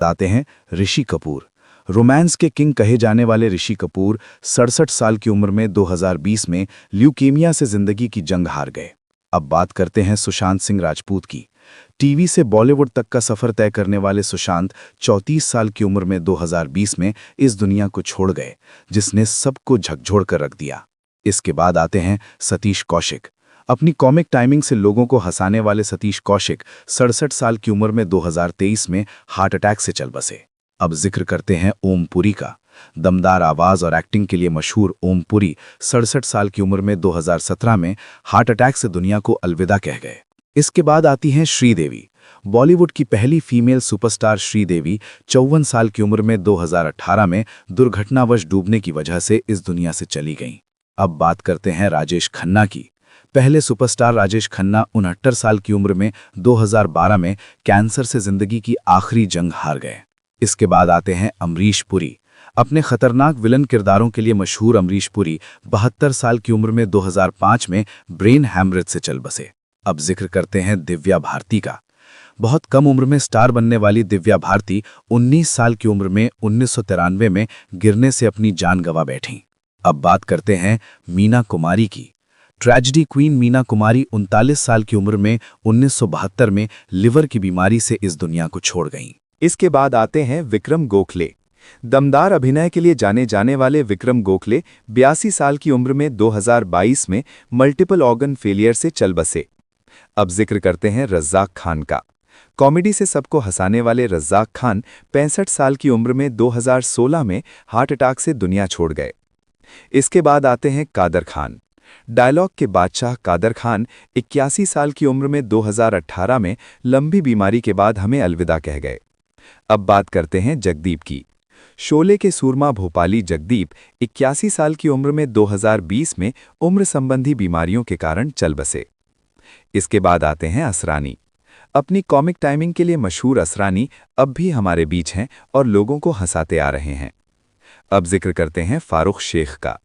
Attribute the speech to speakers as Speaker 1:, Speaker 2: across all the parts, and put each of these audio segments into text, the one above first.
Speaker 1: आते हैं ऋषि कपूर। रोमांस के किंग कहे जाने वाले ऋषि कपूर 67 साल की उम्र में 2020 में ल्यूकेमिया से जिंदगी की जंग हार गए। अब बात करते हैं सुशांत सिंह राजपूत की। टीवी से बॉलीवुड तक का सफर तय करने वाले सुशांत 34 साल की उम्र में 2020 में इस दुनिया को छोड़ गए, जिसने सबको झकझोर कर रख दिया। इसके बाद आते हैं सतीश कौशिक। अपनी कॉमिक टाइमिंग से लोगों को हंसाने वाले सतीश कौशिक 67 साल की उम्र में 2023 में हार्ट अटैक से चल बसे। अब जिक्र करते हैं ओम पुरी का। दमदार आवाज और एक्टिंग के लिए मशहूर ओम पुरी 67 साल की उम्र में 2017 में हार्ट अटैक से दुनिया को अलविदा कह गए। इसके बाद आती हैं श्रीदेवी। बॉलीवुड की पहली फीमेल सुपरस्टार श्रीदेवी 54 साल की उम्र में 2018 में दुर्घटनावश डूबने की वजह से इस दुनिया से चली गईं। अब बात करते हैं राजेश खन्ना की। पहले सुपरस्टार राजेश खन्ना 69 साल की उम्र में 2012 में कैंसर से जिंदगी की आखिरी जंग हार गए। इसके बाद आते हैं अमरीश पुरी। अपने खतरनाक विलन किरदारों के लिए मशहूर अमरीश पुरी 72 साल की उम्र में 2005 में ब्रेन हैमरेज से चल बसे। अब जिक्र करते हैं दिव्या भारती का। बहुत कम उम्र में स्टार बनने वाली दिव्या भारती 19 साल की उम्र में 1993 में गिरने से अपनी जान गंवा बैठीं। अब बात करते हैं मीना कुमारी की। ट्रेजेडी क्वीन मीना कुमारी 39 साल की उम्र में 1972 में लिवर की बीमारी से इस दुनिया को छोड़ गईं।
Speaker 2: इसके बाद आते हैं विक्रम गोखले। दमदार अभिनय के लिए जाने जाने वाले विक्रम गोखले 82 साल की उम्र में 2022 में मल्टीपल ऑर्गन फेलियर से चल बसे। अब जिक्र करते हैं रज़ाक खान का। कॉमेडी से सबको हंसाने वाले रज़ाक खान 65 साल की उम्र में 2016 में हार्ट अटैक से दुनिया छोड़ गए। इसके बाद आते हैं कादर खान। डायलॉग के बादशाह कादर खान 81 साल की उम्र में 2018 में लंबी बीमारी के बाद हमें अलविदा कह गए। अब बात करते हैं जगदीप की। शोले के सूरमा भोपाली जगदीप 81 साल की उम्र में 2020 में उम्र संबंधी बीमारियों के कारण चल बसे। इसके बाद आते हैं असरानी। अपनी कॉमिक टाइमिंग के लिए मशहूर असरानी अब भी हमारे बीच हैं और लोगों को हंसाते आ रहे हैं। अब जिक्र करते हैं फारूक शेख का।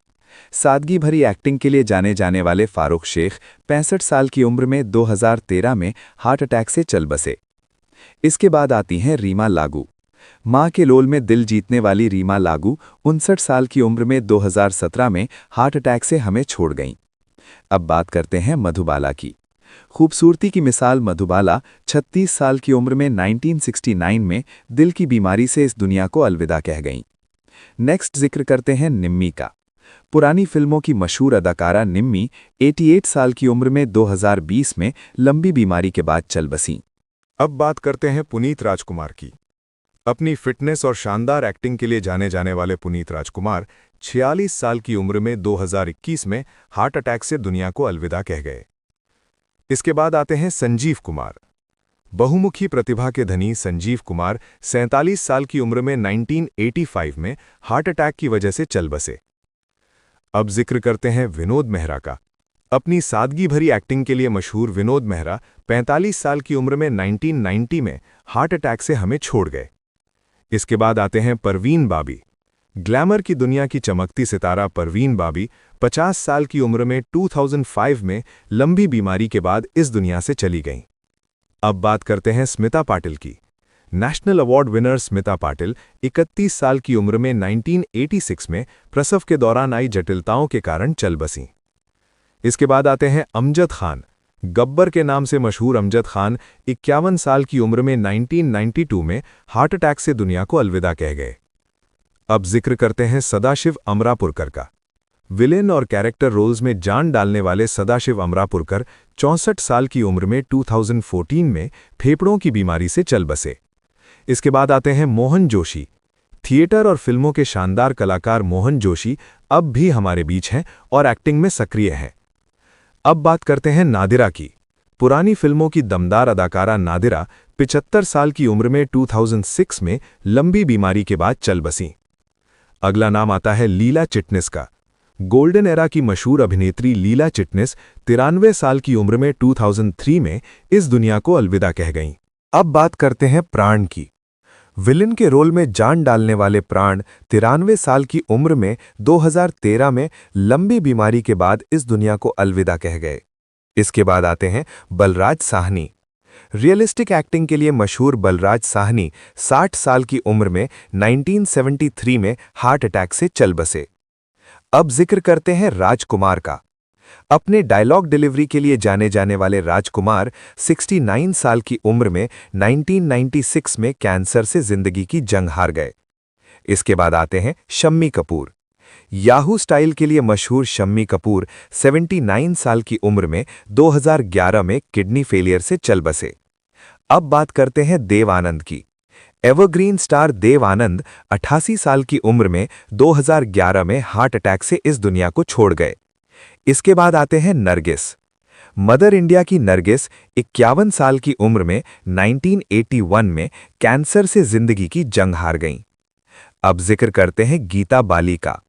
Speaker 2: सादगी भरी एक्टिंग के लिए जाने जाने वाले फारूक शेख 65 साल की उम्र में 2013 में हार्ट अटैक से चल बसे। इसके बाद आती हैं रीमा लागू। मां के लोल में दिल जीतने वाली रीमा लागू 59 साल की उम्र में 2017 में हार्ट अटैक से हमें छोड़ गईं। अब बात करते हैं मधुबाला की। खूबसूरती की मिसाल मधुबाला 36 साल की उम्र में 1969 में दिल की बीमारी से इस दुनिया को अलविदा कह गईं। नेक्स्ट जिक्र करते हैं निम्मी का। पुरानी फिल्मों की मशहूर अदाकारा निम्मी 88 साल की उम्र में 2020 में लंबी बीमारी के बाद चल बसीं।
Speaker 3: अब बात करते हैं पुनीत राजकुमार की। अपनी फिटनेस और शानदार एक्टिंग के लिए जाने जाने वाले पुनीत राजकुमार 46 साल की उम्र में 2021 में हार्ट अटैक से दुनिया को अलविदा कह गए। इसके बाद आते हैं संजीव कुमार। बहुमुखी प्रतिभा के धनी संजीव कुमार 47 साल की उम्र में 1985 में हार्ट अटैक की वजह से चल बसे। अब जिक्र करते हैं विनोद मेहरा का। अपनी सादगी भरी एक्टिंग के लिए मशहूर विनोद मेहरा 45 साल की उम्र में 1990 में हार्ट अटैक से हमें छोड़ गए। इसके बाद आते हैं परवीन बाबी। ग्लैमर की दुनिया की चमकती सितारा परवीन बाबी 50 साल की उम्र में 2005 में लंबी बीमारी के बाद इस दुनिया से चली गईं। अब बात करते हैं स्मिता पाटिल की। National award winner Smita Patil 31 साल की उम्र में 1986 में प्रसव के दौरान आई जटिलताओं के कारण चल बसीं। इसके बाद आते हैं अमजद खान। गब्बर के नाम से मशहूर अमजद खान 51 साल की उम्र में 1992 में हार्ट अटैक से दुनिया को अलविदा कह गए। अब जिक्र करते हैं सदाशिव अमरापुरकर का। विलेन और कैरेक्टर रोल्स में जान डालने वाले सदाशिव अमरापुरकर 64 साल की उम्र में 2014 में फेफड़ों की बीमारी से चल बसे। इसके बाद आते हैं मोहन जोशी। थिएटर और फिल्मों के शानदार कलाकार मोहन जोशी अब भी हमारे बीच हैं और एक्टिंग में सक्रिय हैं। अब बात करते हैं नादिरा की। पुरानी फिल्मों की दमदार अदाकारा नादिरा 75 साल की उम्र में 2006 में लंबी बीमारी के बाद चल बसीं। अगला नाम आता है लीला चिटनिस का। गोल्डन एरा की मशहूर अभिनेत्री लीला चिटनिस 93 साल की उम्र में 2003 में इस दुनिया को अलविदा कह गईं। अब बात करते हैं प्राण की। विलन के रोल में जान डालने वाले प्राण 93 साल की उम्र में 2013 में लंबी बीमारी के बाद इस दुनिया को अलविदा कह गए। इसके बाद आते हैं बलराज साहनी।
Speaker 2: रियलिस्टिक एक्टिंग के लिए मशहूर बलराज साहनी 60 साल की उम्र में 1973 में हार्ट अटैक से चल बसे। अब जिक्र करते हैं राजकुमार का। अपने डायलॉग डिलीवरी के लिए जाने जाने वाले राजकुमार 69 साल की उम्र में 1996 में कैंसर से जिंदगी की जंग हार गए। इसके बाद आते हैं शम्मी कपूर। याहू स्टाइल के लिए मशहूर शम्मी कपूर 79 साल की उम्र में 2011 में किडनी फेलियर से चल बसे। अब बात करते हैं देव आनंद की। एवरग्रीन स्टार देव आनंद 88 साल की उम्र में 2011 में हार्ट अटैक से इस दुनिया को छोड़ गए। इसके बाद आते हैं नरगिस। मदर इंडिया की नरगिस 51 साल की उम्र में 1981 में कैंसर से जिंदगी की जंग हार गईं। अब जिक्र करते हैं गीता बाली का।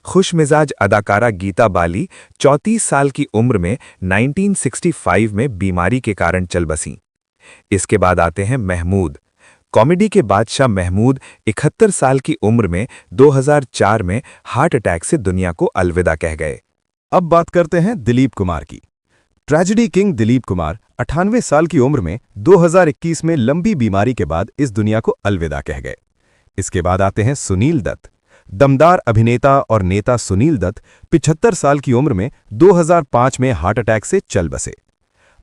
Speaker 2: खुशमिजाज अदाकारा गीता बाली 34 साल की उम्र में 1965 में बीमारी के कारण चल बसीं। इसके बाद आते हैं महमूद। कॉमेडी के बादशाह महमूद 71 साल की उम्र में 2004 में हार्ट अटैक से दुनिया को अलविदा कह गए।
Speaker 3: अब बात करते हैं दिलीप कुमार की। ट्रेजेडी किंग दिलीप कुमार 98 साल की उम्र में 2021 में लंबी बीमारी के बाद इस दुनिया को अलविदा कह गए। इसके बाद आते हैं सुनील दत्त। दमदार अभिनेता और नेता सुनील दत्त 75 साल की उम्र में 2005 में हार्ट अटैक से चल बसे।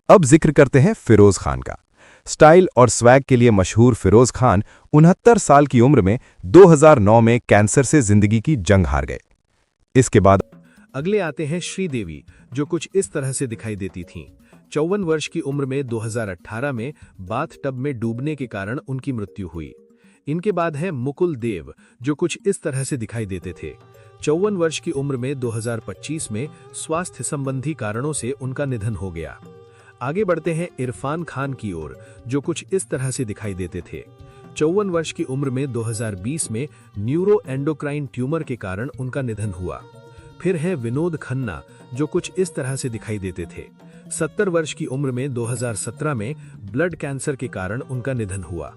Speaker 3: अब जिक्र करते हैं फिरोज खान का। स्टाइल और स्वैग के लिए मशहूर फिरोज खान 69 साल की उम्र में 2009 में कैंसर से जिंदगी की जंग हार गए। इसके बाद
Speaker 4: अगले आते हैं श्रीदेवी, जो कुछ इस तरह से दिखाई देती थीं। 54 वर्ष की उम्र में 2018 में बाथ टब में डूबने के कारण उनकी मृत्यु हुई। इनके बाद है मुकुल देव, जो कुछ इस तरह से दिखाई देते थे। 54 वर्ष की उम्र में 2025 में स्वास्थ्य संबंधी कारणों से उनका निधन हो गया। आगे बढ़ते हैं इरफान खान की ओर, जो कुछ इस तरह से दिखाई देते थे। 54 वर्ष की उम्र में 2020 में न्यूरो एंडोक्राइन ट्यूमर के कारण उनका निधन हुआ। फिर है विनोद खन्ना, जो कुछ इस तरह से दिखाई देते थे। 70 वर्ष की उम्र में 2017 में ब्लड कैंसर के कारण उनका निधन हुआ।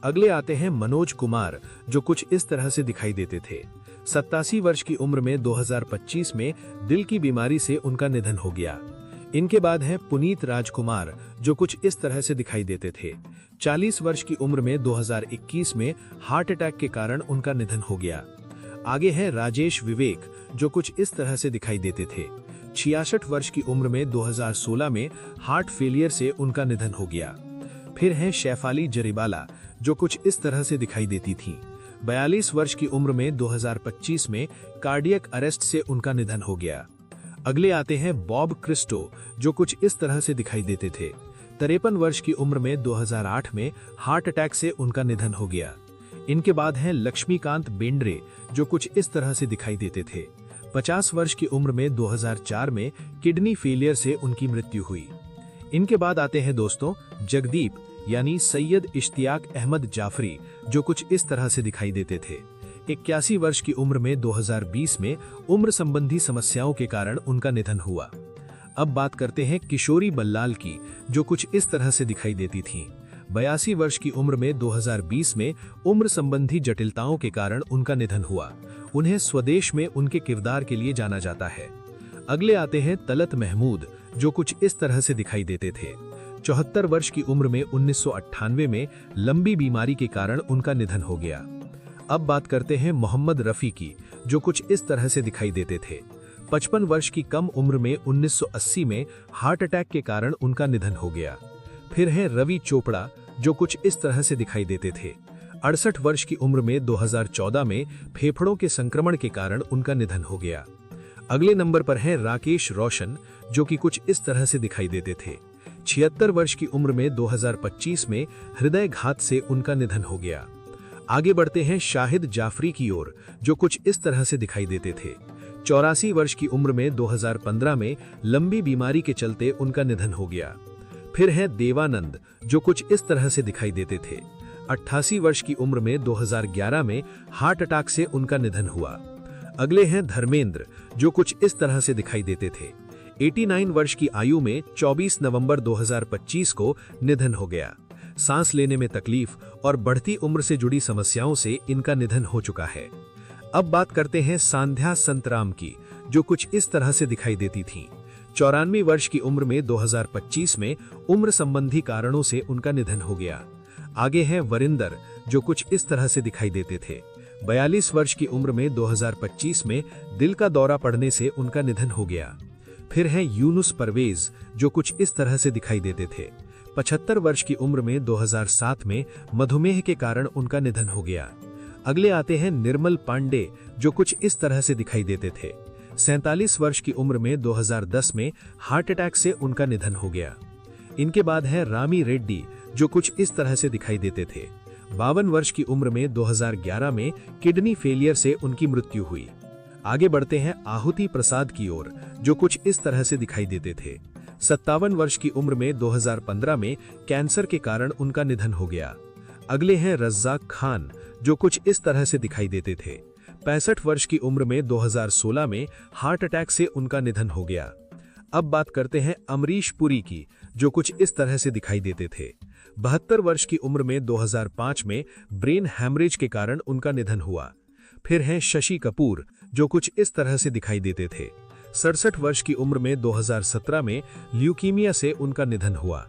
Speaker 4: अगले आते हैं मनोज कुमार, जो कुछ इस तरह से दिखाई देते थे। 87 वर्ष की उम्र में 2025 में दिल की बीमारी से उनका निधन हो गया। इनके बाद है पुनीत राजकुमार, जो कुछ इस तरह से दिखाई देते थे। 40 वर्ष की उम्र में 2021 में हार्ट अटैक के कारण उनका निधन हो गया। आगे है राजेश विवेक, जो कुछ इस तरह से दिखाई देते थे। 66 वर्ष की उम्र में 2016 में हार्ट फेलियर से उनका निधन हो गया। फिर है शेफाली जरीवाला, जो कुछ इस तरह से दिखाई देती थीं। 42 वर्ष की उम्र में 2025 में कार्डियक अरेस्ट से उनका निधन हो गया। अगले आते हैं बॉब क्रिस्टो, जो कुछ इस तरह से दिखाई देते थे। 53 वर्ष की उम्र में 2008 में हार्ट अटैक से उनका निधन हो गया। इनके बाद हैं लक्ष्मीकांत बेंद्रे, जो कुछ इस तरह से दिखाई देते थे। 50 वर्ष की उम्र में 2004 में किडनी फेलियर से उनकी मृत्यु हुई। इनके बाद आते हैं दोस्तों जगदीप, यानी सैयद इश्तियाक अहमद जाफरी, जो कुछ इस तरह से दिखाई देते थे। 81 वर्ष की उम्र में 2020 में उम्र संबंधी समस्याओं के कारण उनका निधन हुआ। अब बात करते हैं किशोरी बल्लाल की, जो कुछ इस तरह से दिखाई देती थीं। 82 वर्ष की उम्र में 2020 में उम्र संबंधी जटिलताओं के कारण उनका निधन हुआ। उन्हें स्वदेश में उनके किरदार के लिए जाना जाता है। अगले आते हैं तलत महमूद, जो कुछ इस तरह से दिखाई देते थे। 74 वर्ष की उम्र में 1998 में लंबी बीमारी के कारण उनका निधन हो गया। अब बात करते हैं मोहम्मद रफी की, जो कुछ इस तरह से दिखाई देते थे। 55 वर्ष की कम उम्र में 1980 में हार्ट अटैक के कारण उनका निधन हो गया। फिर है रवि चोपड़ा, जो कुछ इस तरह से दिखाई देते थे। 68 वर्ष की उम्र में 2014 में फेफड़ों के संक्रमण के कारण उनका निधन हो गया। अगले नंबर पर है राकेश रोशन, जो कि कुछ इस तरह से दिखाई देते थे। 76 वर्ष की उम्र में 2025 में हृदय घात से उनका निधन हो गया। आगे बढ़ते हैं शाहिद जाफरी की ओर, जो कुछ इस तरह से दिखाई देते थे। 84 वर्ष की उम्र में 2015 में लंबी बीमारी के चलते उनका निधन हो गया। फिर है देवानंद, जो कुछ इस तरह से दिखाई देते थे। 88 वर्ष की उम्र में 2011 में हार्ट अटैक से उनका निधन हुआ। अगले हैं धर्मेंद्र, जो कुछ इस तरह से दिखाई देते थे। 89 वर्ष की आयु में 24 नवंबर 2025 को निधन हो गया। सांस लेने में तकलीफ और बढ़ती उम्र से जुड़ी समस्याओं से इनका निधन हो चुका है। अब बात करते हैं सांध्या संतराम की, जो कुछ इस तरह से दिखाई देती थीं। 94 वर्ष की उम्र में 2025 में उम्र संबंधी कारणों से उनका निधन हो गया। आगे हैं वरिंदर, जो कुछ इस तरह से दिखाई देते थे। 42 वर्ष की उम्र में 2025 में दिल का दौरा पड़ने से उनका निधन हो गया। फिर हैं यूनुस परवेज, जो कुछ इस तरह से दिखाई देते थे। 75 वर्ष की उम्र में 2007 में मधुमेह के कारण उनका निधन हो गया। अगले आते हैं निर्मल पांडे, जो कुछ इस तरह से दिखाई देते थे। 47 वर्ष की उम्र में 2010 में हार्ट अटैक से उनका निधन हो गया। इनके बाद है रामी रेड्डी, जो कुछ इस तरह से दिखाई देते थे। 52 वर्ष की उम्र में 2011 में किडनी फेलियर से उनकी मृत्यु हुई। आगे बढ़ते हैं आहुति प्रसाद की ओर, जो कुछ इस तरह से दिखाई देते थे। 57 वर्ष की उम्र में 2015 में कैंसर के कारण उनका निधन हो गया। अगले हैं रज्जाक खान, जो कुछ इस तरह से दिखाई देते थे। 65 वर्ष की उम्र में 2016 में हार्ट अटैक से उनका निधन हो गया। अब बात करते हैं अमरीश पुरी की, जो कुछ इस तरह से दिखाई देते थे। 72 वर्ष की उम्र में 2005 में ब्रेन हैमरेज के कारण उनका निधन हुआ। फिर हैं शशि कपूर, जो कुछ इस तरह से दिखाई देते थे। 67 वर्ष की उम्र में 2017 में ल्यूकीमिया से उनका निधन हुआ।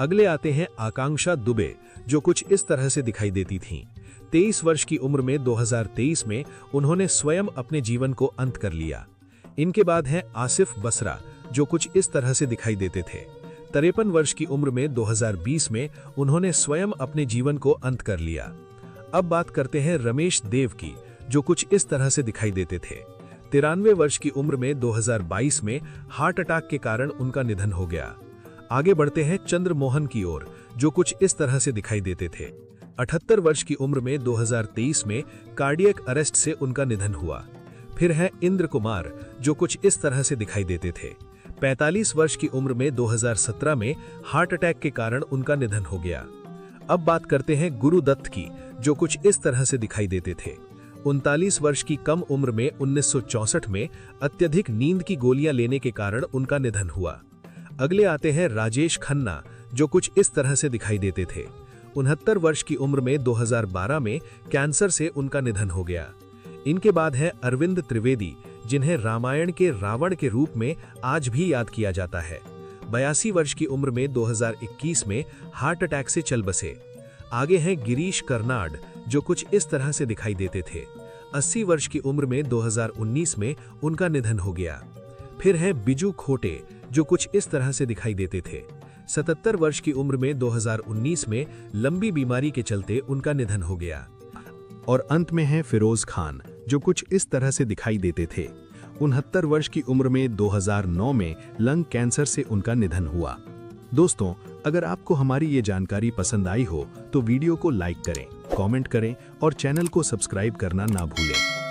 Speaker 4: अगले आते हैं आकांक्षा दुबे, जो कुछ इस तरह से दिखाई देती थीं। 23 वर्ष की उम्र में 2023 में उन्होंने स्वयं अपने जीवन को अंत कर लिया। इनके बाद है आसिफ बसरा, जो कुछ इस तरह से दिखाई देते थे। 53 वर्ष की उम्र में 2020 में उन्होंने स्वयं अपने जीवन को अंत कर लिया। अब बात करते हैं रमेश देव की, जो कुछ इस तरह से दिखाई देते थे। 93 वर्ष की उम्र में 2022 में हार्ट अटैक के कारण उनका निधन हो गया। आगे बढ़ते हैं चंद्रमोहन की ओर, जो कुछ इस तरह से दिखाई देते थे। 78 वर्ष की उम्र में 2023 में कार्डियक अरेस्ट से उनका निधन हुआ। फिर है इंद्र कुमार, जो कुछ इस तरह से दिखाई देते थे। 45 वर्ष की उम्र में 2017 में हार्ट अटैक के कारण उनका निधन हो गया। अब बात करते हैं गुरुदत्त की, जो कुछ इस तरह से दिखाई देते थे। 39 वर्ष की कम उम्र में 1964 में अत्यधिक नींद की गोलियां लेने के कारण उनका निधन हुआ। अगले आते हैं राजेश खन्ना, जो कुछ इस तरह से दिखाई देते थे। 69 वर्ष की उम्र में 2012 में कैंसर से उनका निधन हो गया। इनके बाद है अरविंद त्रिवेदी, जिन्हें रामायण के रावण के रूप में आज भी याद किया जाता है। 82 वर्ष की उम्र में 2021 में हार्ट अटैक से चल बसे। आगे हैं गिरीश कर्नाड, जो कुछ इस तरह से दिखाई देते थे। 80 वर्ष की उम्र में 2019 में उनका निधन हो गया। फिर है बिजू खोटे, जो कुछ इस तरह से दिखाई देते थे। 77 वर्ष की उम्र में 2019 में लंबी बीमारी के चलते उनका निधन हो गया।
Speaker 5: और अंत में है फिरोज खान, जो कुछ इस तरह से दिखाई देते थे। 69 वर्ष की उम्र में 2009 में लंग कैंसर से उनका निधन हुआ। दोस्तों, अगर आपको हमारी ये जानकारी पसंद आई हो तो वीडियो को लाइक करें, कमेंट करें और चैनल को सब्सक्राइब करना ना भूलें।